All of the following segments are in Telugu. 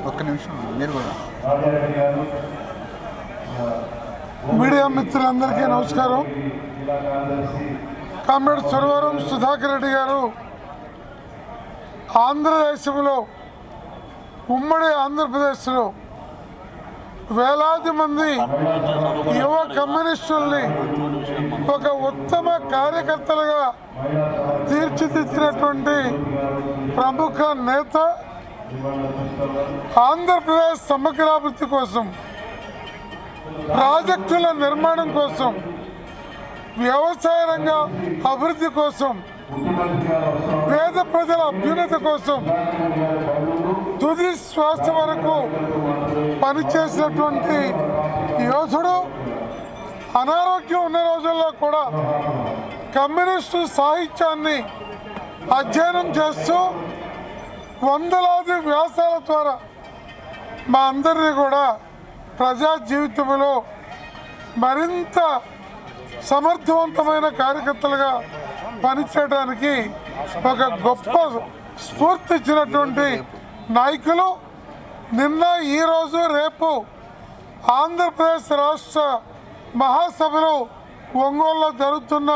ఒక్క నిమిషం మీరు కూడా. మీడియా మిత్రులందరికీ నమస్కారం. కామ్రేడ్ సురవరం సుధాకర్ రెడ్డి గారు ఆంధ్రదేశంలో, ఉమ్మడి ఆంధ్రప్రదేశ్లో వేలాది మంది యువ కమ్యూనిస్టుల్ని ఒక ఉత్తమ కార్యకర్తలుగా తీర్చిదిద్దినటువంటి ప్రముఖ నేత, ఆంధ్రప్రదేశ్ సమగ్రాభివృద్ధి కోసం, ప్రాజెక్టుల నిర్మాణం కోసం, వ్యవసాయ రంగ అభివృద్ధి కోసం, పేద ప్రజల అభ్యున్నతి కోసం తుది శ్వాస వరకు పనిచేసినటువంటి యోధుడు. అనారోగ్యం ఉన్న రోజుల్లో కూడా కమ్యూనిస్టు సాహిత్యాన్ని అధ్యయనం చేస్తూ వందలాది వ్యాసాల ద్వారా మా అందరినీ కూడా ప్రజా జీవితంలో మరింత సమర్థవంతమైన కార్యకర్తలుగా పనిచేయడానికి ఒక గొప్ప స్ఫూర్తి ఇచ్చినటువంటి నాయకులు. నిన్న, ఈరోజు, రేపు ఆంధ్రప్రదేశ్ రాష్ట్ర మహాసభలు ఒంగోలులో జరుగుతున్న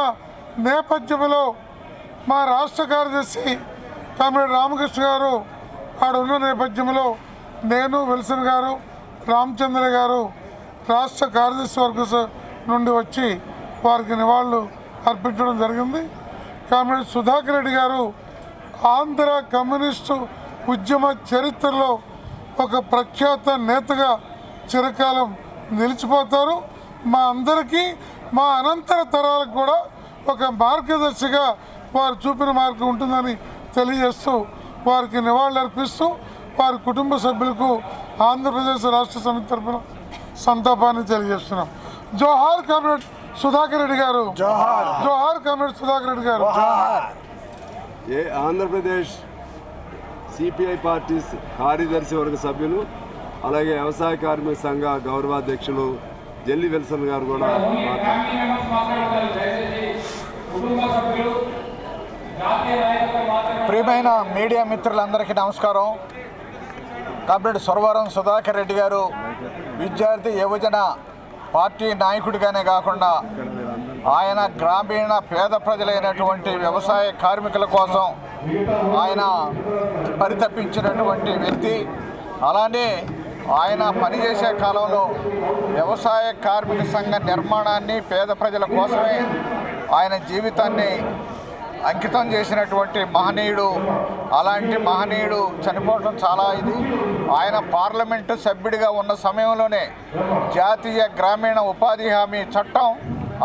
నేపథ్యంలో మా రాష్ట్ర కార్యదర్శి కామ్రేడ్ రామకృష్ణ గారు ఆడ ఉన్న నేపథ్యంలో నేను, విల్సన్ గారు, రామచంద్ర గారు రాష్ట్ర కార్యదర్శి వర్గ నుండి వచ్చి వారికి నివాళులు అర్పించడం జరిగింది. కామ్రేడ్ సుధాకర్ రెడ్డి గారు ఆంధ్ర కమ్యూనిస్టు ఉద్యమ చరిత్రలో ఒక ప్రఖ్యాత నేతగా చిరకాలం నిలిచిపోతారు. మా అందరికీ, మా అనంతర తరాలకు కూడా ఒక మార్గదర్శిగా వారు చూపిన మార్గం ఉంటుందని తెలియజేస్తూ వారికి నివాళులు అర్పిస్తూ వారి కుటుంబ సభ్యులకు ఆంధ్రప్రదేశ్ రాష్ట్ర సమితి తరఫున సంతాపాన్ని తెలియజేస్తున్నాం. జోహార్ కామ్రేడ్ సుధాకర్ రెడ్డి గారు. జోహార్. జోహార్ కామ్రేడ్ సుధాకర్ రెడ్డి గారు. ఆంధ్రప్రదేశ్ సిపిఐ పార్టీ కార్యదర్శి వర్గ సభ్యులు, అలాగే వ్యవసాయ కార్మిక సంఘ గౌరవాధ్యక్షులు జెల్లి విల్సన్ గారు కూడా ప్రియమైన మీడియా మిత్రులందరికీ నమస్కారం. కామ్రేడ్ సురవరం సుధాకర్ రెడ్డి గారు విద్యార్థి యువజన పార్టీ నాయకుడిగానే కాకుండా ఆయన గ్రామీణ పేద ప్రజలైనటువంటి వ్యవసాయ కార్మికుల కోసం ఆయన పరితపించినటువంటి వ్యక్తి. అలానే ఆయన పనిచేసే కాలంలో వ్యవసాయ కార్మిక సంఘ నిర్మాణాన్ని, పేద ప్రజల కోసమే ఆయన జీవితాన్ని అంకితం చేసినటువంటి మహనీయుడు. అలాంటి మహనీయుడు చనిపోవడం చాలా ఆయన పార్లమెంటు సభ్యుడిగా ఉన్న సమయంలోనే జాతీయ గ్రామీణ ఉపాధి హామీ చట్టం,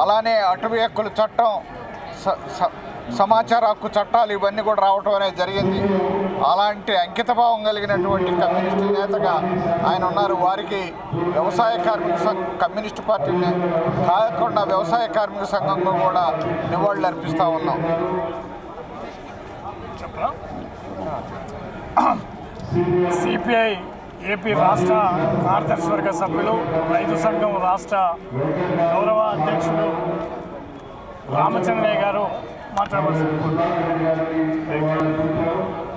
అలానే అటవీ హక్కుల చట్టం, సమాచార హక్కు చట్టాలు ఇవన్నీ కూడా రావటం అనేది జరిగింది. అలాంటి అంకితభావం కలిగినటువంటి కమ్యూనిస్టు నేతగా ఆయన ఉన్నారు. వారికి వ్యవసాయ కార్మిక కమ్యూనిస్టు పార్టీని కాకుండా వ్యవసాయ కార్మిక సంఘంలో కూడా నివాళులు అర్పిస్తూ ఉన్నాం. సిపిఐ ఏపీ రాష్ట్ర కార్యదర్శి వర్గ సభ్యులు, రైతు సంఘం రాష్ట్ర గౌరవ అధ్యక్షులు రామచంద్రయ్య గారు మాట్లాడవలసింది.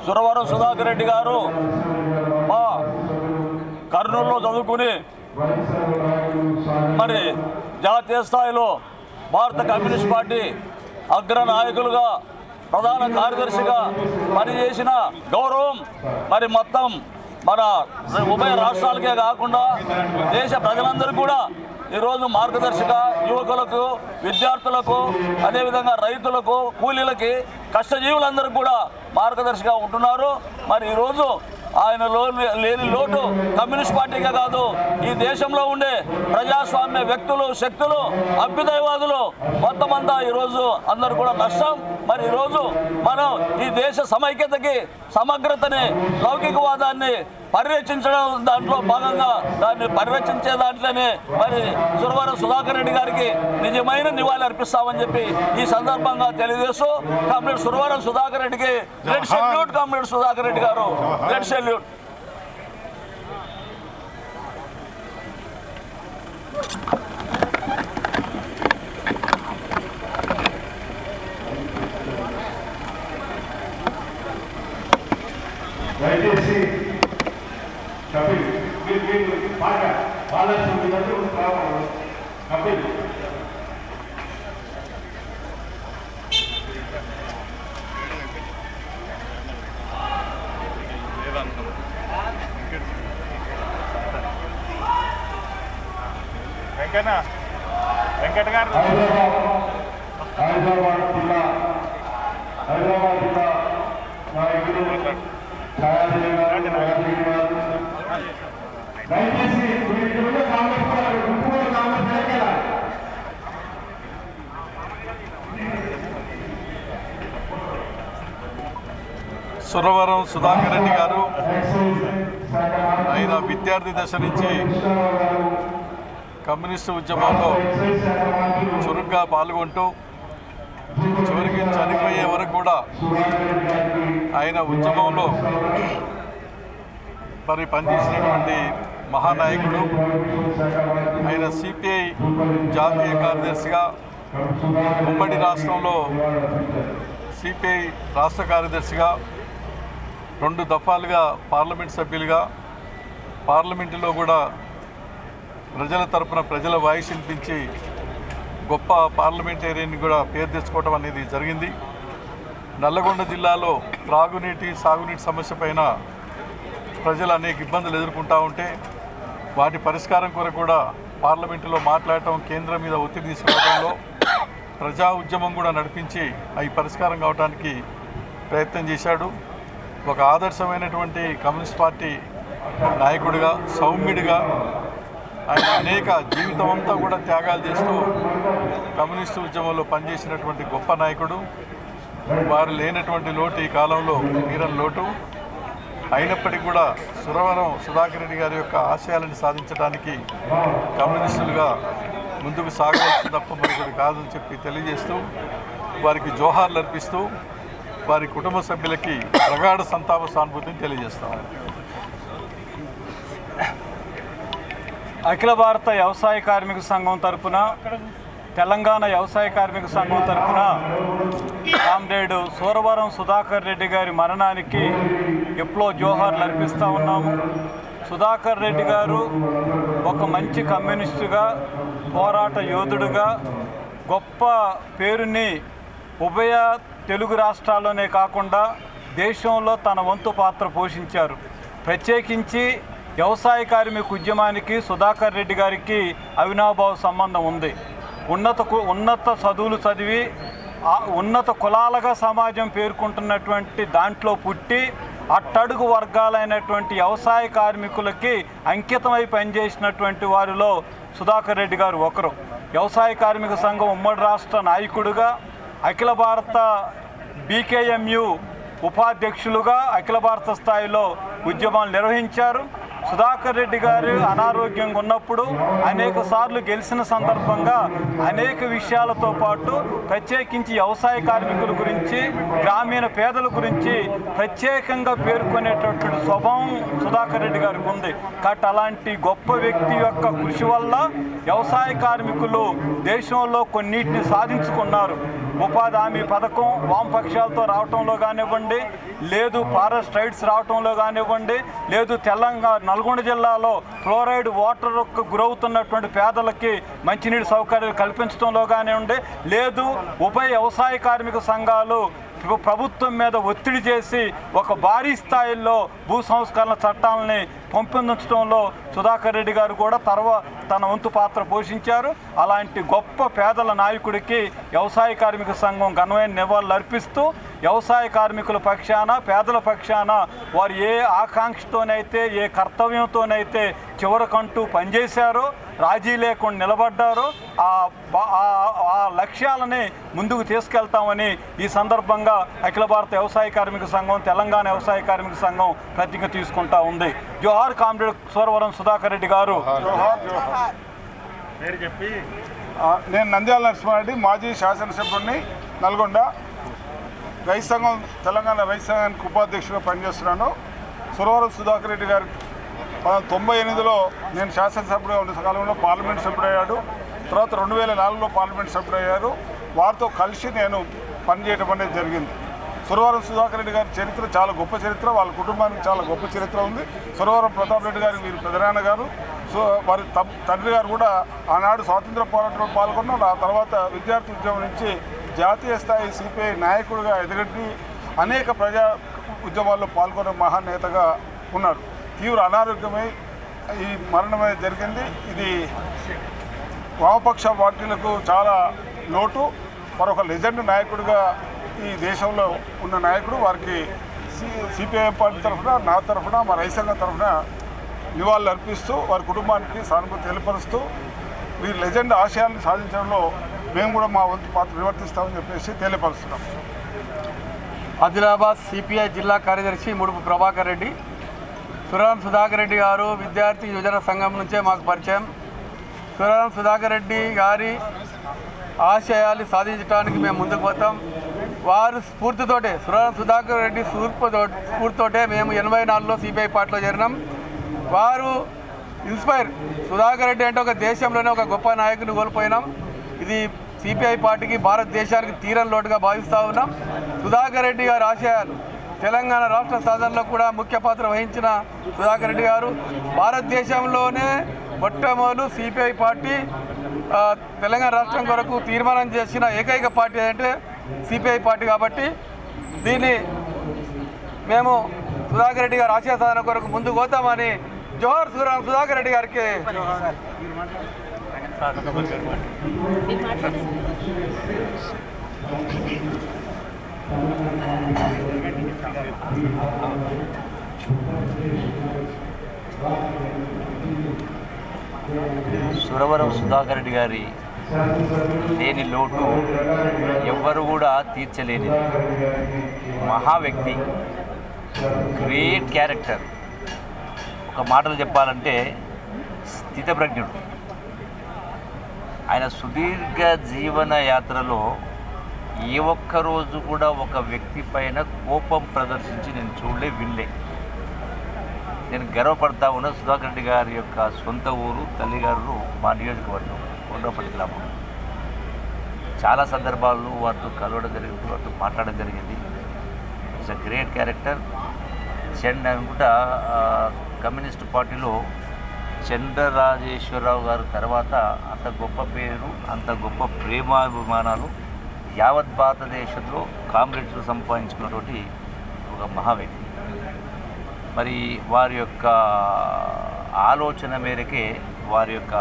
సురవరం సుధాకర్ రెడ్డి గారు మా కర్నూలులో చదువుకుని మరి జాతీయ స్థాయిలో భారత కమ్యూనిస్ట్ పార్టీ అగ్ర నాయకులుగా, ప్రధాన కార్యదర్శిగా పనిచేసిన గౌరవం మరి మొత్తం మన ఉభయ రాష్ట్రాలకే కాకుండా దేశ ప్రజలందరూ కూడా ఈరోజు మార్గదర్శిగా యువకులకు, విద్యార్థులకు, అదేవిధంగా రైతులకు, కూలీలకి, కష్టజీవులందరికీ కూడా మార్గదర్శిగా ఉంటున్నారు. మరి ఈరోజు ఆయన లేని లోటు కమ్యూనిస్ట్ పార్టీగా కాదు, ఈ దేశంలో ఉండే ప్రజాస్వామ్య వ్యక్తులు, శక్తులు, అభ్యుదయవాదులు మొత్తం అంతా ఈరోజు అందరూ కూడా నష్టం. మరి ఈరోజు మనం ఈ దేశ సమైక్యతకి, సమగ్రతని, లౌకికవాదాన్ని పరిరక్షించడం దాంట్లో భాగంగా దాన్ని పరిరక్షించే దాంట్లోనే మరి సురవరం సుధాకర్ రెడ్డి గారికి నిజమైన నివాళి అర్పిస్తామని చెప్పి ఈ సందర్భంగా తెలియజేస్తూ కామ్రేడ్ సురవరం సుధాకర్ రెడ్డికి red salute. Comrade Sudhakar Reddy గారు రెడ్ సెల్యూట్. దయచేసి వెంకట గారు హైదరాబాద్ జిల్లా నాయకులు దయచేసి సురవరం సుధాకర్ రెడ్డి గారు ఆయన విద్యార్థి దశ నుంచి కమ్యూనిస్టు ఉద్యమంలో చురుగ్గా పాల్గొంటూ చివరికి చనిపోయే వరకు కూడా ఆయన ఉద్యమంలో మరి పనిచేసినటువంటి మహానాయకుడు. ఆయన సిపిఐ జాతీయ కార్యదర్శిగా, ఉమ్మడి రాష్ట్రంలో సిపిఐ రాష్ట్ర కార్యదర్శిగా, 2 దఫాలుగా పార్లమెంట్ సభ్యులుగా, పార్లమెంటులో కూడా ప్రజల తరపున ప్రజల వాయిస్ వినిపించి గొప్ప పార్లమెంటేరియన్ కూడా పేరు తెచ్చుకోవడం అనేది జరిగింది. నల్లగొండ జిల్లాలో త్రాగునీటి సాగునీటి సమస్య పైన ప్రజలు అనేక ఇబ్బందులు ఎదుర్కొంటూ ఉంటే వాటి పరిష్కారం కొరకు కూడా పార్లమెంటులో మాట్లాడటం, కేంద్రం మీద ఒత్తిడి తీసుకురావడంలో ప్రజా ఉద్యమం కూడా నడిపించి అవి పరిష్కారం కావడానికి ప్రయత్నం చేశాడు. ఒక ఆదర్శమైనటువంటి కమ్యూనిస్ట్ పార్టీ నాయకుడిగా, సౌమ్యుడిగా ఆయన అనేక జీవితం అంతా కూడా త్యాగాలు చేస్తూ కమ్యూనిస్టు ఉద్యమంలో పనిచేసినటువంటి గొప్ప నాయకుడు. వారు లేనటువంటి లోటు ఈ కాలంలో తీరని లోటు. అయినప్పటికీ కూడా సురవరం సుధాకర్ రెడ్డి గారి యొక్క ఆశయాలను సాధించడానికి కమ్యూనిస్టులుగా ముందుకు సాగవలసి తప్ప మరొకటి కాదని చెప్పి తెలియజేస్తూ వారికి జోహార్లు అర్పిస్తూ వారి కుటుంబ సభ్యులకి ప్రగాఢ సంతాప సానుభూతిని తెలియజేస్తాం. అఖిల భారత వ్యవసాయ కార్మిక సంఘం తరఫున, తెలంగాణ వ్యవసాయ కార్మిక సంఘం తరఫున కామ్రేడు సురవరం సుధాకర్ రెడ్డి గారి మరణానికి ఎప్పుడో జోహార్లు అర్పిస్తూ ఉన్నాము. సుధాకర్ రెడ్డి గారు ఒక మంచి కమ్యూనిస్టుగా, పోరాట యోధుడుగా గొప్ప పేరుని ఉభయ తెలుగు రాష్ట్రాల్లోనే కాకుండా దేశంలో తన వంతు పాత్ర పోషించారు. ప్రత్యేకించి వ్యవసాయ కార్మిక ఉద్యమానికి సుధాకర్ రెడ్డి గారికి అవినాభావ సంబంధం ఉంది. ఉన్నత చదువులు చదివి ఉన్నత కులాలుగా సమాజం పేర్కొంటున్నటువంటి దాంట్లో పుట్టి అట్టడుగు వర్గాలైనటువంటి వ్యవసాయ కార్మికులకి అంకితమై పనిచేసినటువంటి వారిలో సుధాకర్ రెడ్డి గారు ఒకరు. వ్యవసాయ కార్మిక సంఘం ఉమ్మడి రాష్ట్ర నాయకుడిగా, అఖిల భారత బీకేఎంయు ఉపాధ్యక్షులుగా అఖిల భారత స్థాయిలో ఉద్యమాలు నిర్వహించారు. సుధాకర్ రెడ్డి గారు అనారోగ్యంగా ఉన్నప్పుడు అనేక సార్లు గెలిచిన సందర్భంగా అనేక విషయాలతో పాటు ప్రత్యేకించి వ్యవసాయ కార్మికుల గురించి, గ్రామీణ పేదల గురించి ప్రత్యేకంగా పేర్కొనేటటువంటి స్వభావం సుధాకర్ రెడ్డి గారికి ఉంది. కాబట్టి అలాంటి గొప్ప వ్యక్తి యొక్క కృషి వల్ల వ్యవసాయ కార్మికులు దేశంలో కొన్నిటిని సాధించుకున్నారు. ఉపాధి హామీ పథకం వామపక్షాలతో రావటంలో కానివ్వండి, లేదు ఫారెస్ట్ రైట్స్ రావటంలో కానివ్వండి, లేదు తెలంగాణ నల్గొండ జిల్లాలో ఫ్లోరైడ్ వాటర్కు గురవుతున్నటువంటి పేదలకి మంచినీటి సౌకర్యాలు కల్పించడంలో కానివ్వండి, లేదు ఉభయ వ్యవసాయ కార్మిక సంఘాలు ప్రభుత్వం మీద ఒత్తిడి చేసి ఒక భారీ స్థాయిలో భూ సంస్కరణ చట్టాలని పెంపొందించడంలో సుధాకర్ రెడ్డి గారు కూడా తన వంతు పాత్ర పోషించారు. అలాంటి గొప్ప పేదల నాయకుడికి వ్యవసాయ కార్మిక సంఘం ఘనమైన నివాళులు అర్పిస్తూ వ్యవసాయ కార్మికుల పక్షాన, పేదల పక్షాన వారు ఏ ఆకాంక్షతోనైతే, ఏ కర్తవ్యంతోనైతే చివరికంటూ పనిచేశారో, రాజీ లేకుండా నిలబడ్డారో ఆ లక్ష్యాలని ముందుకు తీసుకెళ్తామని ఈ సందర్భంగా అఖిల భారత వ్యవసాయ కార్మిక సంఘం, తెలంగాణ వ్యవసాయ కార్మిక సంఘం ప్రతిజ్ఞ తీసుకుంటా ఉంది. జోహార్ కామ్రేడ్ సురవరం సుధాకర్ రెడ్డి గారు. నేను నంద్యాల నరసింహారెడ్డి, మాజీ శాసనసభ్యుడిని, నల్గొండ రైతు సంఘం, తెలంగాణ రైతు సంఘానికి ఉపాధ్యక్షుడిగా పనిచేస్తున్నాను. సురవరం సుధాకర్ రెడ్డి గారి 1998లో నేను శాసనసభ్యుడిగా ఉన్న కాలంలో పార్లమెంట్ సభ్యుడయ్యాడు. తర్వాత 2004లో పార్లమెంట్ సభ్యుడయ్యారు. వారితో కలిసి నేను పనిచేయడం అనేది జరిగింది. సురవరం సుధాకర్ రెడ్డి గారి చరిత్ర చాలా గొప్ప చరిత్ర, వాళ్ళ కుటుంబానికి చాలా గొప్ప చరిత్ర ఉంది. సురవరం ప్రతాప్ రెడ్డి గారికి వీరి పెదనాన్న గారు, సో వారి తండ్రి గారు కూడా ఆనాడు స్వాతంత్ర పోరాటంలో పాల్గొన్నారు. ఆ తర్వాత విద్యార్థి ఉద్యమం నుంచి జాతీయ స్థాయి సిపిఐ నాయకుడిగా ఎదగట్టి అనేక ప్రజా ఉద్యమాల్లో పాల్గొన్న మహానేతగా ఉన్నారు. తీవ్ర అనారోగ్యమై ఈ మరణమే జరిగింది. ఇది వామపక్ష పార్టీలకు చాలా లోటు. మరొక లెజెండ్ నాయకుడిగా ఈ దేశంలో ఉన్న నాయకుడు. వారికి సిపిఐఎం పార్టీ తరఫున, నా తరఫున, మా రైతాంగం తరఫున నివాళులు అర్పిస్తూ వారి కుటుంబానికి సానుభూతి తెలియపరుస్తూ వీరి లెజెండ్ ఆశయాలను సాధించడంలో మేము కూడా మా వంతు పాత్ర నిర్వర్తిస్తామని చెప్పేసి తెలియపరుస్తున్నాం. ఆదిలాబాద్ సిపిఐ జిల్లా కార్యదర్శి ముడుపు ప్రభాకర్ రెడ్డి. సురవరం సుధాకర్ రెడ్డి గారు విద్యార్థి యువజన సంఘం నుంచే మాకు పరిచయం. సురవరం సుధాకర్ రెడ్డి గారి ఆశయాలు సాధించడానికి మేము ముందుకు పోతాం. వారు స్ఫూర్తితోటే, సురవరం సుధాకర్ రెడ్డి స్ఫూర్తితోటే మేము 84లో సిపిఐ పార్టీలో చేరినాం. వారు ఇన్స్పైర్. సుధాకర్ రెడ్డి అంటే ఒక దేశంలోనే ఒక గొప్ప నాయకుని కోల్పోయినాం. ఇది సిపిఐ పార్టీకి, భారతదేశానికి తీరని లోటుగా భావిస్తూ ఉన్నాం. సుధాకర్ రెడ్డి గారి ఆశయాలు తెలంగాణ రాష్ట్ర సాధనలో కూడా ముఖ్య పాత్ర వహించిన సుధాకర్ రెడ్డి గారు భారతదేశంలోనే మొట్టమొదలు సిపిఐ పార్టీ తెలంగాణ రాష్ట్రం కొరకు తీర్మానం చేసిన ఏకైక పార్టీ అంటే సిపిఐ పార్టీ. కాబట్టి దీన్ని మేము సుధాకర్ రెడ్డి గారి ఆశయ సాధన కొరకు ముందుకు పోతామని జోహార్ సుధాకర్ రెడ్డి గారికి. సురవరం సుధాకర్ రెడ్డి గారి లేని లోటు ఎవ్వరు కూడా తీర్చలేని మహా వ్యక్తి, గ్రేట్ క్యారెక్టర్. ఒక మాటలు చెప్పాలంటే స్థితప్రజ్ఞుడు. ఆయన సుదీర్ఘ జీవన యాత్రలో ఏ ఒక్క రోజు కూడా ఒక వ్యక్తి పైన కోపం ప్రదర్శించి నేను చూడలే, వినలే. నేను గర్వపడతా ఉన్న సుధాకర్ రెడ్డి గారి యొక్క సొంత ఊరు, తల్లిగారు మా నియోజకవర్గం కొండపల్లి గ్రామం. చాలా సందర్భాల్లో వారితో కలవడం జరిగింది, వారితో మాట్లాడడం జరిగింది. It's a great character. అనుకుంటా కమ్యూనిస్ట్ పార్టీలో చంద్రరాజేశ్వరరావు గారు తర్వాత అంత గొప్ప పేరు, అంత గొప్ప ప్రేమాభిమానాలు యావత్ భారతదేశంలో కామ్రేడ్స్లు సంపాదించుకున్నటువంటి ఒక మహావ్యక్తి. మరి వారి యొక్క ఆలోచన మేరకే వారి యొక్క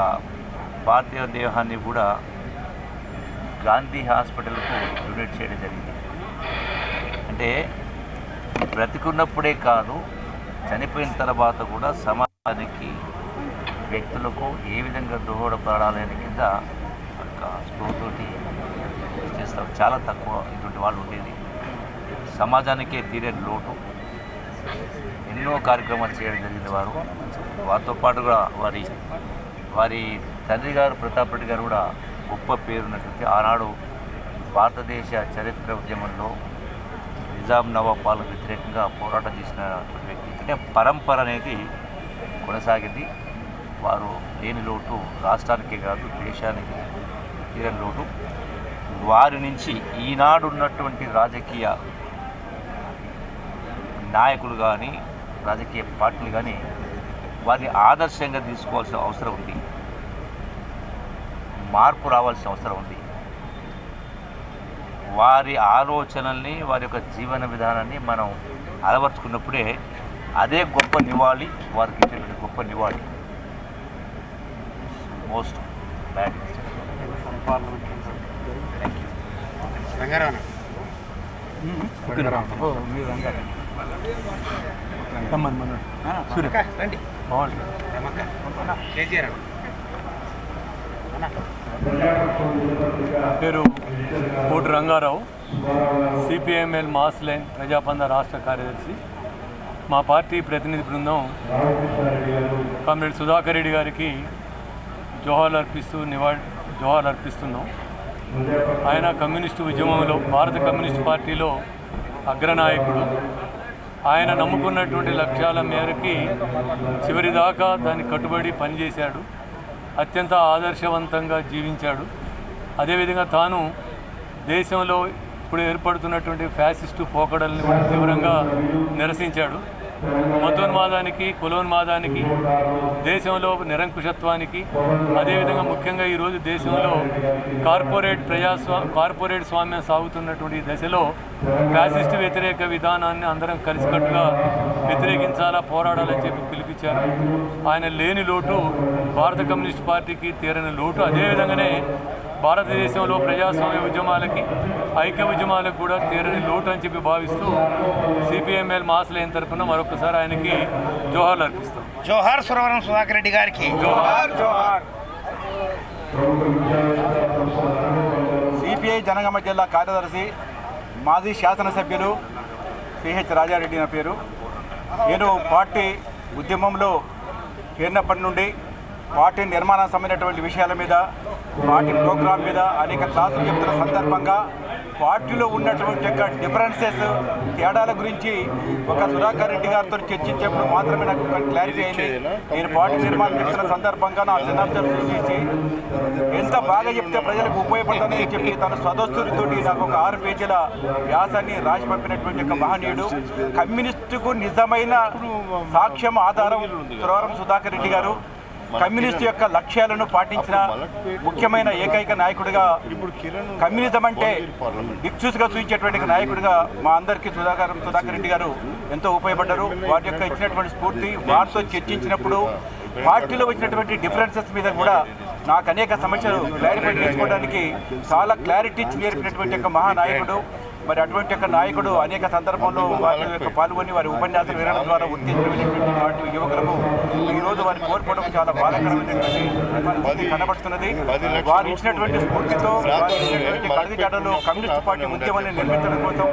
పార్థివ దేహాన్ని కూడా గాంధీ హాస్పిటల్కు డొనేట్ చేయడం జరిగింది. అంటే బ్రతికున్నప్పుడే కాదు, చనిపోయిన తర్వాత కూడా సమాజానికి, వ్యక్తులకు ఏ విధంగా దోహదపడాలనే కింద ఒక స్పృహతోటి చేస్తారు. చాలా తక్కువ ఇటువంటి వాళ్ళు ఉండేది. సమాజానికే తీరని లోటు. ఎన్నో కార్యక్రమాలు చేయడం జరిగింది వారు. వారితో పాటు కూడా వారి తండ్రి గారు ప్రతాప్ రెడ్డి గారు కూడా గొప్ప పేరున్నటువంటి ఆనాడు భారతదేశ చరిత్ర ఉద్యమంలో నిజాం నవాబ్ పాలనకు వ్యతిరేకంగా పోరాటం చేసినటువంటి వ్యక్తి. అంటే పరంపర అనేది కొనసాగింది. వారు లేని లోటు రాష్ట్రానికే కాదు, దేశానికి తీరని లోటు. వారి నుంచి ఈనాడు ఉన్నటువంటి రాజకీయ నాయకులు కానీ, రాజకీయ పార్టీలు కానీ వారిని ఆదర్శంగా తీసుకోవాల్సిన అవసరం ఉంది. మార్పు రావాల్సిన అవసరం ఉంది. వారి ఆలోచనల్ని, వారి యొక్క జీవన విధానాన్ని మనం అలవర్చుకున్నప్పుడే అదే గొప్ప నివాళి, వారికి ఇచ్చేటువంటి గొప్ప నివాళి. Most bad. పేరు కోటి రంగారావు, సిపిఎంఎల్ మాస్ లైన్ ప్రజాపంద రాష్ట్ర కార్యదర్శి. మా పార్టీ ప్రతినిధి బృందం కామ్రేడ్ సుధాకర్ రెడ్డి గారికి జోహార్లు అర్పిస్తున్నాం. ఆయన కమ్యూనిస్టు ఉద్యమంలో, భారత కమ్యూనిస్ట్ పార్టీలో అగ్రనాయకుడు. ఆయన నమ్ముకున్నటువంటి లక్ష్యాల మేరకి చివరిదాకా దాన్ని కట్టుబడి పనిచేశాడు. అత్యంత ఆదర్శవంతంగా జీవించాడు. అదేవిధంగా తాను దేశంలో ఇప్పుడు ఏర్పడుతున్నటువంటి ఫ్యాసిస్టు పోకడల్ని కూడా తీవ్రంగా నిరసించాడు. మతోన్మాదానికి, కులోన్మాదానికి, దేశంలో నిరంకుశత్వానికి, అదేవిధంగా ముఖ్యంగా ఈరోజు దేశంలో కార్పొరేట్ స్వామ్యం సాగుతున్నటువంటి దశలో ఫ్యాసిస్టు వ్యతిరేక విధానాన్ని అందరం కలిసికట్టుగా వ్యతిరేకించాలా, పోరాడాలని చెప్పి పిలిపించారు. ఆయన లేని లోటు భారత కమ్యూనిస్ట్ పార్టీకి తీరని లోటు. అదేవిధంగానే భారతదేశంలో ప్రజాస్వామ్య ఉద్యమాలకి, ఐక్య ఉద్యమాలకు కూడా తీరని లోటు అని చెప్పి భావిస్తూ సిపిఎంఎల్ మాసలేని తరఫున మరొకసారి ఆయనకి జోహార్లు అర్పిస్తాం. జోహార్ సురవరం సుధాకర్ రెడ్డి గారికి. జోహార్ జోహార్. సిపిఐ జనగామ జిల్లా కార్యదర్శి, మాజీ శాసనసభ్యులు సిహెచ్ రాజారెడ్డి నా పేరు. నేను పార్టీ ఉద్యమంలో చేరినప్పటి నుండి పార్టీ నిర్మాణం సంబంధించినటువంటి విషయాల మీద, పార్టీ ప్రోగ్రాం మీద అనేక క్లాసులు చెప్తున్న సందర్భంగా పార్టీలో ఉన్నటువంటి యొక్క డిఫరెన్సెస్, తేడాల గురించి ఒక సుధాకర్ రెడ్డి గారితో చర్చించేప్పుడు మాత్రమే నాకు ఒక క్లారిటీ అయింది. నేను పార్టీ నిర్మాణం చెప్తున్న సందర్భంగా నా జనార్దన్ చూసి ఎంత బాగా చెప్తే ప్రజలకు ఉపయోగపడుతుందని చెప్పి తన సదస్సులతోటి నాకు ఒక 6 పేజీల వ్యాసాన్ని రాసి పంపినటువంటి యొక్క మహనీయుడు. కమ్యూనిస్టుకు నిజమైన సాక్ష్యం, ఆధారం సురవరం సుధాకర్ రెడ్డి గారు. కమ్యూనిస్టు యొక్క లక్ష్యాలను పాటించిన ముఖ్యమైన ఏకైక నాయకుడిగా, కమ్యూనిజం అంటే దిక్సూచిగా చూపించేటువంటి నాయకుడిగా మా అందరికీ సుధాకర్ రెడ్డి గారు ఎంతో ఉపయోగపడ్డారు. వారి యొక్క ఇచ్చినటువంటి స్ఫూర్తి, వారితో చర్చించినప్పుడు పార్టీలో వచ్చినటువంటి డిఫరెన్సెస్ మీద కూడా నాకు అనేక సమస్యలు క్లారిఫై చేసుకోవడానికి చాలా క్లారిటీ నేర్పినటువంటి యొక్క మహానాయకుడు. మరి అటువంటి యొక్క నాయకుడు అనేక సందర్భంలో వారి యొక్క పాల్గొని వారి ఉపన్యాసాలు వినడం ద్వారా ఉత్తేజమైనటువంటి వాటి యువకులకు ఈరోజు వారి కోల్పోవడం చాలా బాధాకరమైనటువంటి కనబడుతున్నది. వారు ఇచ్చినటువంటి స్ఫూర్తితో కడదిగాడలో కమ్యూనిస్ట్ పార్టీ ఉద్యమాన్ని నిర్మించడం కోసం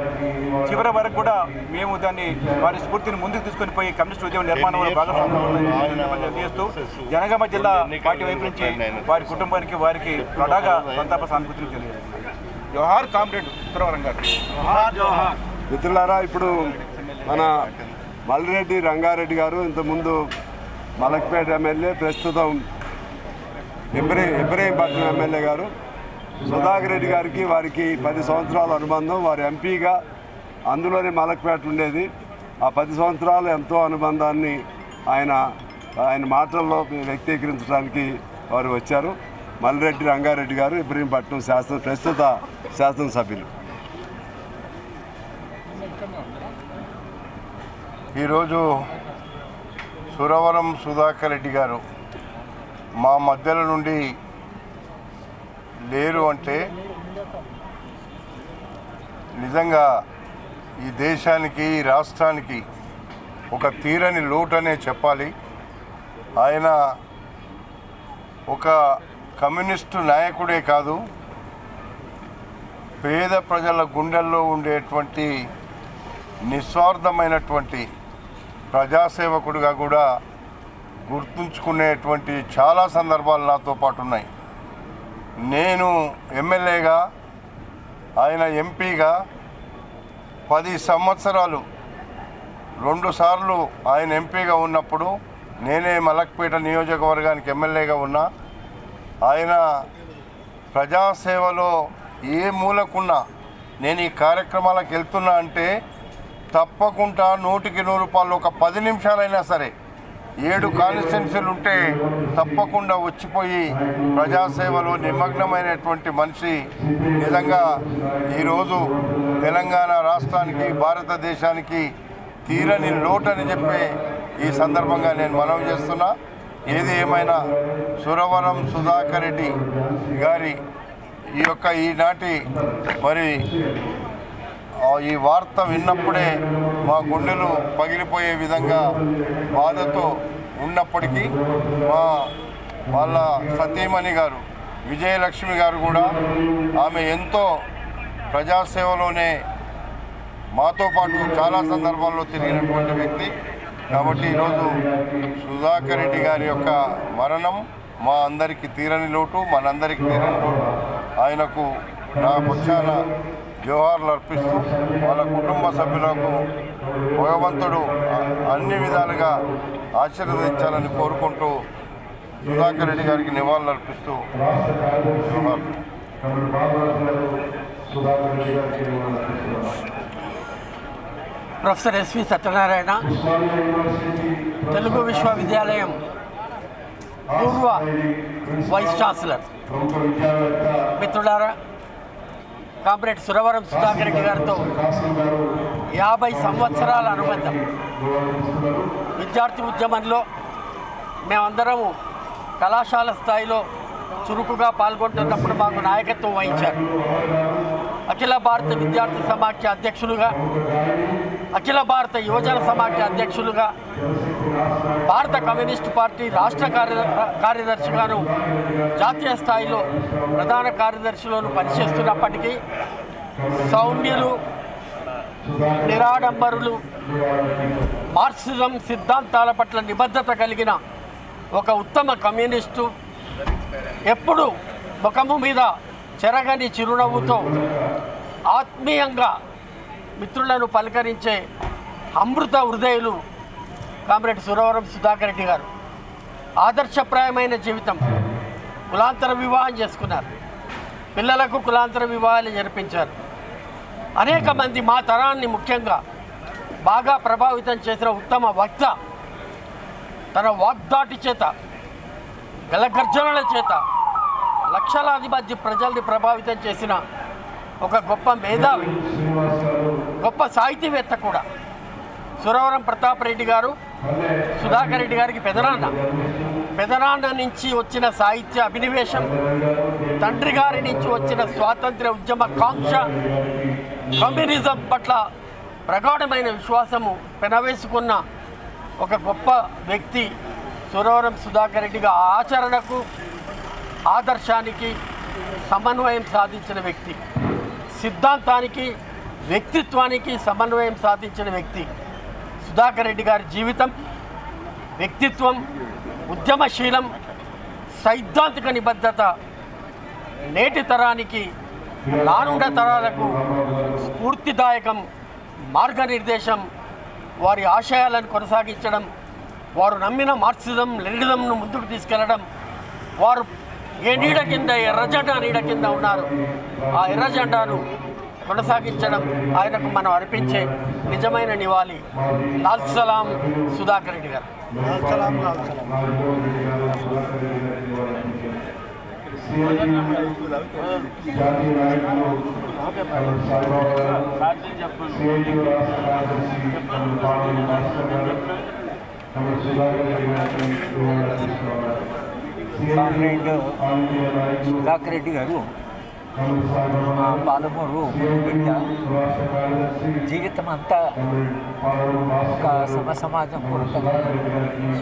చివరి వరకు కూడా మేము దాన్ని వారి స్ఫూర్తిని ముందుకు తీసుకొని పోయి కమ్యూనిస్ట్ ఉద్యమ నిర్మాణంలో భాగస్వామ్యం చేస్తూ జనగామ జిల్లా పార్టీ వైపు నుంచి వారి కుటుంబానికి, వారికి ప్రధాగా సంతాప సానుభూతులు తెలియజేస్తారు. జోహార్ కామ్రేడ్ సురవరం గారు. మిత్రులారా, ఇప్పుడు మన మల్లిరెడ్డి రంగారెడ్డి గారు ఇంతకుముందు మలక్పేట ఎమ్మెల్యే, ప్రస్తుతం ఇబ్రహీంపట్నం ఎమ్మెల్యే గారు. సుధాకర్ రెడ్డి గారికి వారికి 10 సంవత్సరాల అనుబంధం. వారి ఎంపీగా అందులోనే మలక్పేట ఉండేది. ఆ 10 సంవత్సరాలు ఎంతో అనుబంధాన్ని ఆయన మాటల్లో వ్యక్తీకరించడానికి వారు వచ్చారు. మల్లిరెడ్డి రంగారెడ్డి గారు, ఇబ్రహీంపట్నం ప్రస్తుత శాసనసభ్యులు. ఈరోజు సురవరం సుధాకర్ రెడ్డి గారు మా మధ్యలో నుండి లేరు అంటే నిజంగా ఈ దేశానికి, ఈ రాష్ట్రానికి ఒక తీరని లోటనే చెప్పాలి. ఆయన ఒక కమ్యూనిస్టు నాయకుడే కాదు, పేద ప్రజల గుండెల్లో ఉండేటువంటి నిస్వార్థమైనటువంటి ప్రజాసేవకుడిగా కూడా గుర్తుంచుకునేటువంటి చాలా సందర్భాలు నాతో పాటు ఉన్నాయి. నేను ఎమ్మెల్యేగా, ఆయన ఎంపీగా 10 సంవత్సరాలు 2 సార్లు ఆయన ఎంపీగా ఉన్నప్పుడు నేనే మలక్పేట నియోజకవర్గానికి ఎమ్మెల్యేగా ఉన్నా. ఆయన ప్రజాసేవలో ఏ మూలకున్నా నేను ఈ కార్యక్రమాలకు వెళ్తున్నా అంటే తప్పకుండా 100కి 100 రూపాయలు ఒక 10 నిమిషాలైనా సరే 7 కాన్స్టిట్యున్సీలు ఉంటే తప్పకుండా వచ్చిపోయి ప్రజాసేవలో నిమగ్నమైనటువంటి మనిషి. నిజంగా ఈరోజు తెలంగాణ రాష్ట్రానికి, భారతదేశానికి తీరని లోటని చెప్పి ఈ సందర్భంగా నేను మనవి చేస్తున్నా. ఏది ఏమైనా సురవరం సుధాకర్ రెడ్డి గారి ఈనాటి మరి ఈ వార్త విన్నప్పుడే మా గుండెలు పగిలిపోయే విధంగా బాధతో ఉన్నప్పటికీ వాళ్ళ సతీమణి గారు విజయలక్ష్మి గారు కూడా ఆమె ఎంతో ప్రజాసేవలోనే మాతో పాటు చాలా సందర్భాల్లో తిరిగినటువంటి వ్యక్తి. కాబట్టి ఈరోజు సుధాకర్ రెడ్డి గారి యొక్క మరణం మా అందరికీ తీరని లోటు, మనందరికీ తీరని లోటు. ఆయనకు నా పక్షాన జోహార్లు అర్పిస్తూ వాళ్ళ కుటుంబ సభ్యులకు భగవంతుడు అన్ని విధాలుగా ఆశీర్వదించాలని కోరుకుంటూ సుధాకర్ రెడ్డి గారికి నివాళులు అర్పిస్తూ జోహార్లు. సుధాకర్ రెడ్డి గారికి ఇవాళ తీసుకున్నాం. ప్రొఫెసర్ ఎస్వి సత్యనారాయణ, తెలుగు విశ్వవిద్యాలయం పూర్వ వైస్ ఛాన్సలర్, మిత్రులారా, కామ్రేడ్ సురవరం సుధాకర్ రెడ్డి గారితో 50 సంవత్సరాల అనుబంధం. విద్యార్థి ఉద్యమంలో మేమందరము కళాశాల స్థాయిలో చురుకుగా పాల్గొంటున్నప్పుడు మాకు నాయకత్వం వహించారు. అఖిల భారత విద్యార్థి సమాఖ్య అధ్యక్షులుగా, అఖిల భారత యువజన సమాఖ్య అధ్యక్షులుగా, భారత కమ్యూనిస్టు పార్టీ రాష్ట్ర కార్యదర్శిగాను, జాతీయ స్థాయిలో ప్రధాన కార్యదర్శిలోను పనిచేస్తున్నప్పటికీ సౌమ్యులు, నిరాడంబరులు, మార్క్సిజం సిద్ధాంతాల పట్ల నిబద్ధత కలిగిన ఒక ఉత్తమ కమ్యూనిస్టు, ఎప్పుడు ముఖము మీద చెరగని చిరునవ్వుతో ఆత్మీయంగా మిత్రులను పలకరించే అమృత హృదయులు కామ్రేడ్ సురవరం సుధాకర్ రెడ్డి గారు. ఆదర్శప్రాయమైన జీవితం. కులాంతర వివాహం చేసుకున్నారు, పిల్లలకు కులాంతర వివాహాలు జరిపించారు. అనేక మంది మా తరాన్ని ముఖ్యంగా బాగా ప్రభావితం చేసిన ఉత్తమ వక్త. తన వాగ్దాటి చేత, గలగర్జనల చేత లక్షలాది మంది ప్రజల్ని ప్రభావితం చేసిన ఒక గొప్ప మేధావి, గొప్ప సాహితీవేత్త కూడా. సురవరం ప్రతాప్ రెడ్డి గారు సుధాకర్ రెడ్డి గారికి పెదనాన్న నుంచి వచ్చిన సాహిత్య అభినివేశం, తండ్రి గారి నుంచి వచ్చిన స్వాతంత్ర్య ఉద్యమ కాంక్ష, కమ్యూనిజం పట్ల ప్రగాఢమైన విశ్వాసము పెనవేసుకున్న ఒక గొప్ప వ్యక్తి సురవరం సుధాకర్ రెడ్డిగా. ఆచరణకు, ఆదర్శానికి సమన్వయం సాధించిన వ్యక్తి, సిద్ధాంతానికి, వ్యక్తిత్వానికి సమన్వయం సాధించిన వ్యక్తి. సుధాకర్ రెడ్డి గారి జీవితం, వ్యక్తిత్వం, ఉద్యమశీలం, సైద్ధాంతిక నిబద్ధత నేటి తరానికి, రానున్న తరాలకు స్ఫూర్తిదాయకం, మార్గనిర్దేశం. వారి ఆశయాలను కొనసాగించడం, వారు నమ్మిన మార్క్సిజం లెనినిజంను ముందుకు తీసుకెళ్లడం, వారు ఏ నీడ కింద, ఎర్రజెండా నీడ కింద ఉన్నారు, ఆ ఎర్రజెండాను కొనసాగించడం ఆయనకు మనం అర్పించే నిజమైన నివాళి. లాల్ సలాం సుధాకర్ రెడ్డి గారు. లాల్ సలాం, లాల్ సలాం. సుధాకర్ రెడ్డి గారు పాలమూరు బిడ్డ. జీవితం అంతా ఒక సమాజం కొరతగా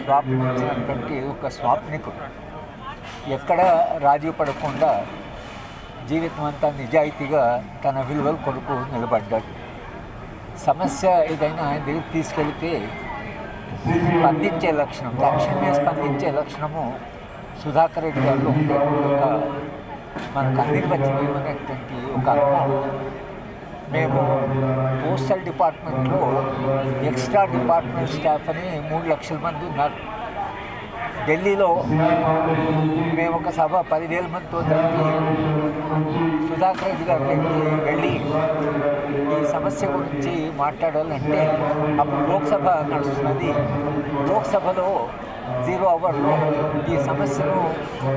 స్వాప్నించినటువంటి ఒక స్వాప్నికుడు. ఎక్కడ రాజీ పడకుండా జీవితం అంతా నిజాయితీగా తన విలువల కొరకు నిలబడ్డాడు. సమస్య ఏదైనా ఆయన దగ్గర తీసుకెళ్తే స్పందించే లక్షణం, తక్షణమే స్పందించే లక్షణము సుధాకర్ రెడ్డి గారు ఒక మనకు అందింపచేయమనేటువంటి ఒక అనుభవం. మేము పోస్టల్ డిపార్ట్మెంట్లో ఎక్స్ట్రా డిపార్ట్మెంట్ స్టాఫ్ అని 3 లక్షల మంది ఉన్నారు. ఢిల్లీలో మేము ఒక సభ 10,000 మందితో జరిపి సుధాకర్ రెడ్డి గారి దగ్గరికి వెళ్ళి ఈ సమస్య గురించి మాట్లాడాలంటే అప్పుడు లోక్సభ నడుస్తున్నది. లోక్సభలో 0 అవర్లో ఈ సమస్యను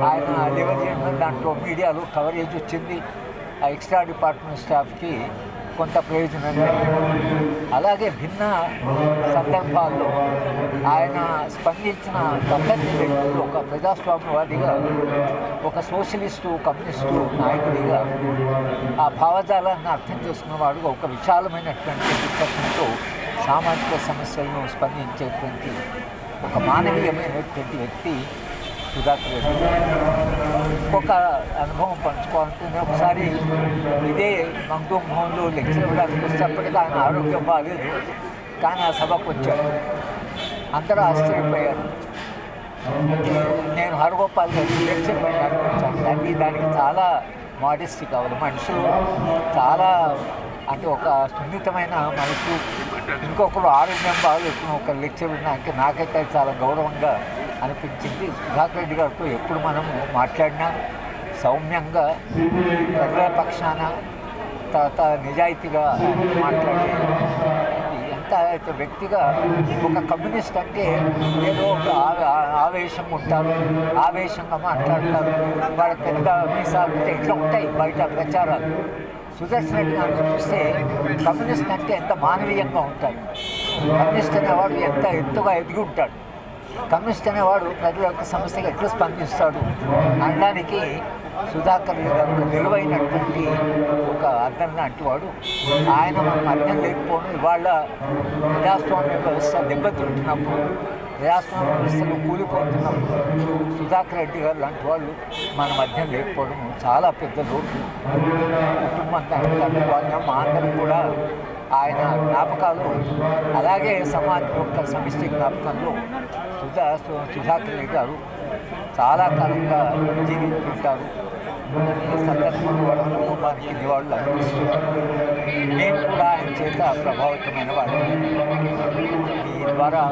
ఆయన లెవెల్ చేయడం, దాంట్లో మీడియాలో కవరేజ్ వచ్చింది. ఆ ఎక్స్ట్రా డిపార్ట్మెంట్ స్టాఫ్కి కొంత ప్రయోజనం. అలాగే భిన్న సందర్భాల్లో ఆయన స్పందించిన పద్ధతి వ్యక్తులు ఒక ప్రజాస్వామ్యవాదిగా, ఒక సోషలిస్టు, కమ్యూనిస్టు నాయకుడిగా ఆ భావజాలాన్ని అర్థం చేసుకున్నవాడు, ఒక విశాలమైనటువంటి దృక్పథంతో సామాజిక సమస్యలను స్పందించేటువంటి ఒక మానవీయమైనటువంటి వ్యక్తి సుధాకర్ రెడ్డి. ఇంకొక అనుభవం పంచుకోవాలంటే, నేను ఒకసారి ఇదే మంగళూరు భవన్లో లెక్చర్ ఇవ్వడానికి వచ్చేప్పటికీ ఆయన ఆరోగ్యం బాగాలేదు, కానీ ఆ సభకు వచ్చాడు. అందరూ ఆశ్చర్యపోయారు. నేను హరగోపాల్ గారికి లెక్చర్ పెట్టడానికి వచ్చాను. దానికి చాలా మోడెస్టీ కావాలి. మనుషులు చాలా అంటే ఒక సున్నితమైన మనసు. ఇంకొకరు ఆరోగ్యం బాగా ఒక లెక్చర్ వినడానికి నాకైతే చాలా గౌరవంగా అనిపించింది. సుధాకర్ రెడ్డి గారితో ఎప్పుడు మనము మాట్లాడినా సౌమ్యంగా, ప్రజల పక్షాన తర్వాత నిజాయితీగా మాట్లాడే ఎంత వ్యక్తిగా ఒక కమ్యూనిస్ట్ అంటే ఏదో ఒక ఆవేశం ఉంటారు, ఆవేశంగా మాట్లాడతారు, వాళ్ళ పెద్ద మీసాలు ఉంటే ఇట్లా ఉంటాయి బయట ప్రచారాలు. సుదర్శన్ రెడ్డి గారిని చూస్తే కమ్యూనిస్ట్ అంటే ఎంత మానవీయంగా ఉంటాడు, కమ్యూనిస్ట్ అనేవాడు ఎంత ఎత్తుగా ఎదిగి ఉంటాడు, కమ్యూనిస్ట్ అనేవాడు ప్రజల యొక్క సమస్యగా ఎట్లా స్పందిస్తాడు అనడానికి సుధాకర్ గారు నిలువైనటువంటి ఒక అర్థం లాంటి వాడు. ఆయన మనం అర్థం లేకపోవడం ఇవాళ ప్రజాస్వామ్య వ్యవస్థ దెబ్బతింటున్నప్పుడు, ప్రజాస్వామ్య వ్యవస్థలో కూలిపోతున్నప్పుడు సుధాకర్ రెడ్డి గారు లాంటి వాళ్ళు మన మధ్య లేకపోవడం చాలా పెద్ద లోటు. కుటుంబం దాని వాళ్ళ మా అందరం కూడా ఆయన జ్ఞాపకాలు, అలాగే సమాజం యొక్క సమిష్టి జ్ఞాపకంలో సుధాకర్ రెడ్డి గారు చాలా కాలంగా జీవించుంటారు. ఈ సందర్భంలో వాళ్ళ కుటుంబానికి నివాళులు అర్పిస్తున్నారు. నేను కూడా ఆయన చేత ప్రభావితమైన వాళ్ళు. ఈ ద్వారా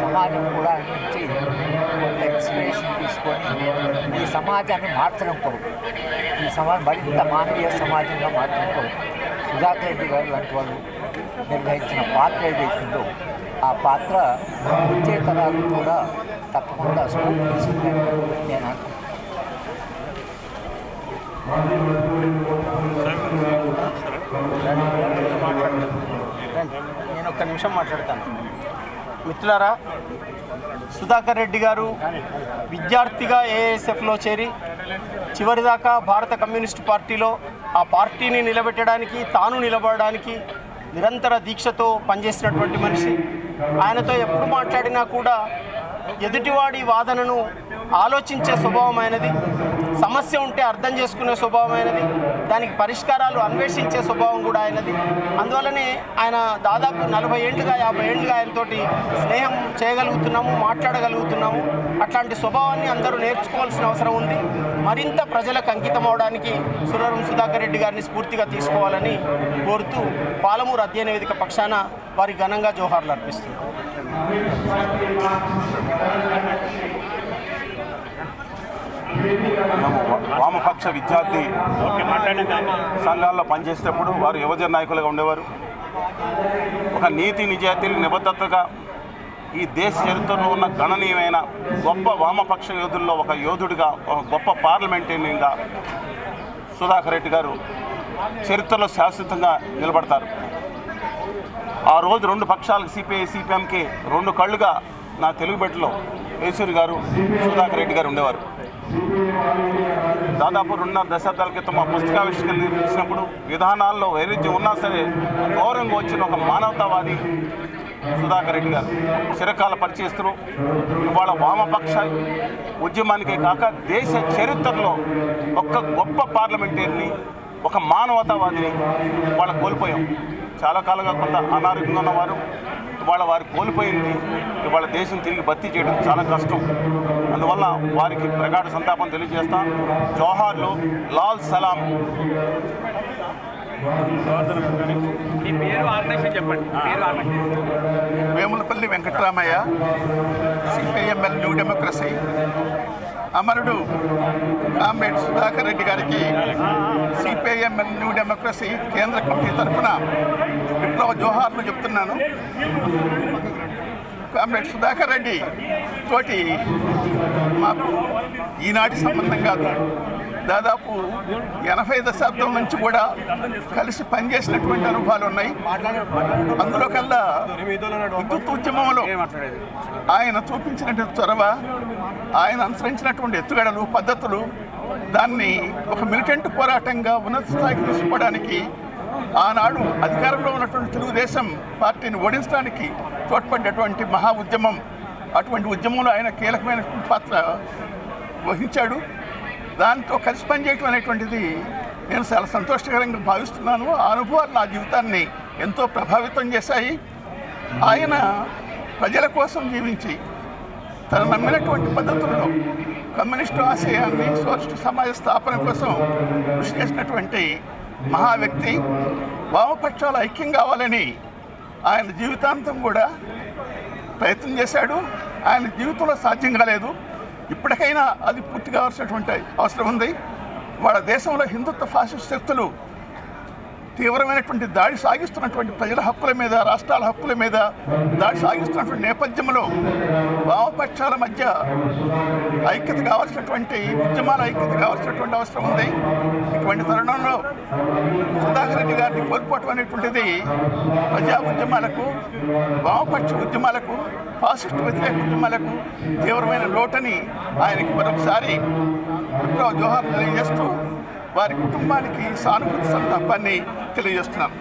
సమాజం కూడా ఆయన నుంచి కొంత ఇన్స్పిరేషన్ తీసుకొని ఈ సమాజాన్ని మార్చడం కొరకు, ఈ మరింత మానవీయ సమాజంగా మార్చడం కొరకు సుధాకర్ రెడ్డి గారు లాంటి వాళ్ళు నిర్వహించిన పాత్ర ఏదైతుందో ఆ పాత్ర వచ్చే తరాలు కూడా తప్పకుండా స్ఫూర్తిస్తుందని నేను అనుకుంటున్నాను. నేను ఒక్క నిమిషం మాట్లాడతాను. మిత్రులారా, సుధాకర్ రెడ్డి గారు విద్యార్థిగా ఏఎస్ఎఫ్లో చేరి చివరిదాకా భారత కమ్యూనిస్టు పార్టీలో ఆ పార్టీని నిలబెట్టడానికి, తాను నిలబడడానికి నిరంతర దీక్షతో పనిచేసినటువంటి మనిషి. ఆయనతో ఎప్పుడు మాట్లాడినా కూడా ఎదుటివాడి వాదనను ఆలోచించే స్వభావమైనది, సమస్య ఉంటే అర్థం చేసుకునే స్వభావమైనది, దానికి పరిష్కారాలు అన్వేషించే స్వభావం కూడా ఆయనది. అందువల్లనే ఆయన దాదాపు 40 ఏళ్ళుగా 50 ఏళ్ళుగా ఆయనతోటి స్నేహం చేయగలుగుతున్నాము, మాట్లాడగలుగుతున్నాము. అట్లాంటి స్వభావాన్ని అందరూ నేర్చుకోవాల్సిన అవసరం ఉంది. మరింత ప్రజలకు అంకితం అవడానికి సురవరం సుధాకర్ రెడ్డి గారిని స్ఫూర్తిగా తీసుకోవాలని కోరుతూ పాలమూరు అధ్యయన వేదిక పక్షాన వారి ఘనంగా జోహార్లు అర్పిస్తున్నారు. మేము వామపక్ష విద్యార్థి సంఘాల్లో పనిచేసేటప్పుడు వారు యువజన నాయకులుగా ఉండేవారు. ఒక నీతి నిజాయితీలు నిబద్ధతగా ఈ దేశ చరిత్రలో ఉన్న గణనీయమైన గొప్ప వామపక్ష యోధుల్లో ఒక యోధుడిగా, ఒక గొప్ప పార్లమెంటేరియన్గా సుధాకర్ రెడ్డి గారు చరిత్రలో శాశ్వతంగా నిలబడతారు. ఆ రోజు 2 పక్షాలకు సిపిఐ సిపిఎంకి 2 కళ్ళుగా నా తెలుగు బిడ్డలో యేసూరి గారు, సుధాకర్ రెడ్డి గారు ఉండేవారు. దాదాపు 2.5 దశాబ్దాల క్రితం ఆ పుస్తకావిష్కరణ నిర్వహించినప్పుడు విధానాల్లో వైరుధ్యం ఉన్నా సరే గౌరవంగా వచ్చిన ఒక మానవతావాది సుధాకర్ రెడ్డి గారు చిరకాల పరిచయస్తులు. ఇవాళ వామపక్ష ఉద్యమానికే కాక దేశ చరిత్రలో ఒక గొప్ప పార్లమెంటరీని, ఒక మానవతావాదిని వాళ్ళ కోల్పోయాం. చాలా కాలంగా కొంత అనారోగ్యంగా ఉన్నవారు ఇవాళ వారు కోల్పోయింది ఇవాళ దేశం తిరిగి భర్తీ చేయడం చాలా కష్టం. అందువల్ల వారికి ప్రగాఢ సంతాపం తెలియజేస్తాం. జోహార్లు, లాల్ సలాం. వేములపల్లి వెంకటరామయ్య, సిపిఐఎంఎల్ న్యూ డెమోక్రసీ. అమరుడు కామ్రేడ్ సుధాకర్ రెడ్డి గారికి సిపిఐఎంఎల్ న్యూ డెమోక్రసీ కేంద్ర కమిటీ తరఫున విప్లవ జోహార్లు చెప్తున్నాను. కామ్రేడ్ సుధాకర్ రెడ్డి తోటి మాకు ఈనాటి సంబంధం కాదు, దాదాపు 80 దశాబ్దం నుంచి కూడా కలిసి పనిచేసినటువంటి అనుభవాలు ఉన్నాయి. అందులో కల్లా విద్యుత్ ఉద్యమంలో ఆయన చూపించినటువంటి చొరవ, ఆయన అనుసరించినటువంటి ఎత్తుగడలు, పద్ధతులు, దాన్ని ఒక మిలిటెంట్ పోరాటంగా ఉన్నత స్థాయికి తీసుకోవడానికి, ఆనాడు అధికారంలో ఉన్నటువంటి తెలుగుదేశం పార్టీని ఓడించడానికి తోడ్పడ్డటువంటి మహా ఉద్యమం. అటువంటి ఉద్యమంలో ఆయన కీలకమైన పాత్ర వహించాడు. దాంతో కలిసి పనిచేయటం అనేటువంటిది నేను చాలా సంతోషకరంగా భావిస్తున్నాను. ఆ అనుభవాలు నా జీవితాన్ని ఎంతో ప్రభావితం చేశాయి. ఆయన ప్రజల కోసం జీవించి తను నమ్మినటువంటి పద్ధతుల్లో కమ్యూనిస్టు ఆశయాన్ని, సోషలిస్టు సమాజ స్థాపన కోసం కృషి చేసినటువంటి మహా వ్యక్తి. వామపక్షాలు ఐక్యం కావాలని ఆయన జీవితాంతం కూడా ప్రయత్నం చేశాడు. ఆయన జీవితంలో సాధ్యం కాలేదు. ఇప్పటికైనా అది పూర్తి కావాల్సినటువంటి అవసరం ఉంది. వాళ్ళ దేశంలో హిందుత్వ ఫాసిస్ట్ శక్తులు తీవ్రమైనటువంటి దాడి సాగిస్తున్నటువంటి ప్రజల హక్కుల మీద, రాష్ట్రాల హక్కుల మీద దాడి సాగిస్తున్నటువంటి నేపథ్యంలో వామపక్షాల మధ్య ఐక్యత కావాల్సినటువంటి, ఉద్యమాల ఐక్యత కావాల్సినటువంటి అవసరం ఉంది. ఇటువంటి తరుణంలో సుధాకర్ రెడ్డి గారిని కోల్పోవటం అనేటువంటిది ప్రజా ఉద్యమాలకు, వామపక్ష ఉద్యమాలకు, ఫాసిస్ట్ వ్యతిరేక ఉద్యమాలకు తీవ్రమైన లోటని ఆయనకి మరొకసారి జోహార్ తెలియజేస్తూ వారి కుటుంబానికి సానుభూతి సంతాపాన్ని తెలియజేస్తున్నాం.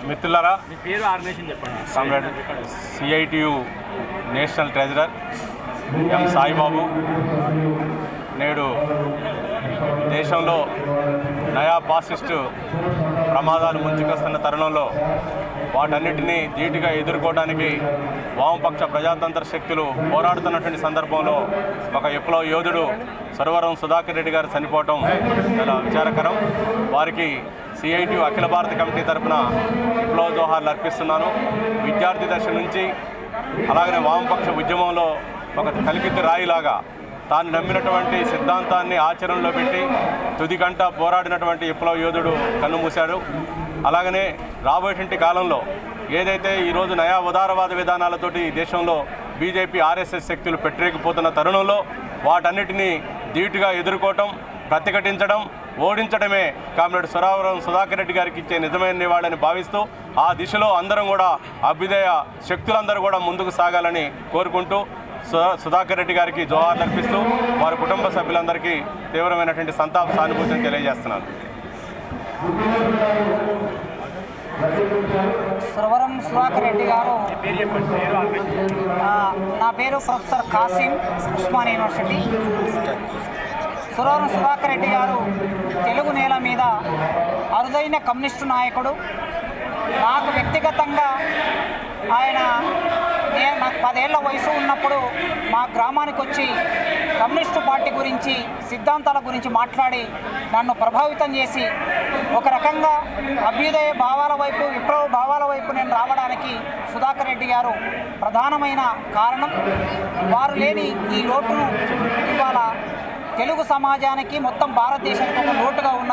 మిత్రులారా, మీ పేరు, ఆర్గనైజేషన్ చెప్పండి. Comrade CITU national treasurer M Saibabu నేడు దేశంలో నయా ఫాసిస్టు ప్రమాదాలు ముంచుకొస్తున్న తరుణంలో వాటన్నిటినీ ధీటుగా ఎదుర్కోవడానికి వామపక్ష ప్రజాతంత్ర శక్తులు పోరాడుతున్నటువంటి సందర్భంలో ఒక విప్లవ యోధుడు సురవరం సుధాకర్ రెడ్డి గారు చనిపోవటం చాలా విచారకరం. వారికి సిఐటియు అఖిల భారత కమిటీ తరఫున విప్లవ జోహార్లు అర్పిస్తున్నాను. విద్యార్థి దశ నుంచి అలాగనే వామపక్ష ఉద్యమంలో ఒక కలికిద్ది రాయిలాగా తాను నమ్మినటువంటి సిద్ధాంతాన్ని ఆచరణలో పెట్టి తుదిగంట పోరాడినటువంటి విప్లవ యోధుడు కన్నుమూశాడు. అలాగనే రాబోయేటువంటి కాలంలో ఏదైతే ఈరోజు నయా ఉదారవాద విధానాలతోటి ఈ దేశంలో బీజేపీ, ఆర్ఎస్ఎస్ శక్తులు పెట్టరేకపోతున్న తరుణంలో వాటన్నిటినీ ధీటుగా ఎదుర్కోవటం, ప్రతిఘటించడం, ఓడించడమే కామ్రేడ్ సుధాకర్ రెడ్డి గారికి ఇచ్చే నిజమైన నివాళని భావిస్తూ ఆ దిశలో అందరం కూడా అభ్యుదయ శక్తులందరూ కూడా ముందుకు సాగాలని కోరుకుంటూ సుధాకర్ రెడ్డి గారికి జోహార్లు అర్పిస్తూ వారి కుటుంబ సభ్యులందరికీ తీవ్రమైనటువంటి సంతాప సానుభూతిని తెలియజేస్తున్నాను. సురవరం సుధాకర్ రెడ్డి గారు, నా పేరు ప్రొఫెసర్ కాసిం, ఉస్మానియా యూనివర్సిటీ. సురవరం సుధాకర్ రెడ్డి గారు తెలుగు నేల మీద అరుదైన కమ్యూనిస్టు నాయకుడు. నాకు వ్యక్తిగతంగా ఆయన, నాకు 10 ఏళ్ల వయసు ఉన్నప్పుడు మా గ్రామానికి వచ్చి కమ్యూనిస్టు పార్టీ గురించి, సిద్ధాంతాల గురించి మాట్లాడి నన్ను ప్రభావితం చేసి ఒక రకంగా అభ్యుదయ భావాల వైపు, విప్లవ భావాల వైపు నేను రావడానికి సుధాకర్ రెడ్డి గారు ప్రధానమైన కారణం. వారు లేని ఈ లోటును ఇవాళ తెలుగు సమాజానికి, మొత్తం భారతదేశానికి ఒక లోటుగా ఉన్న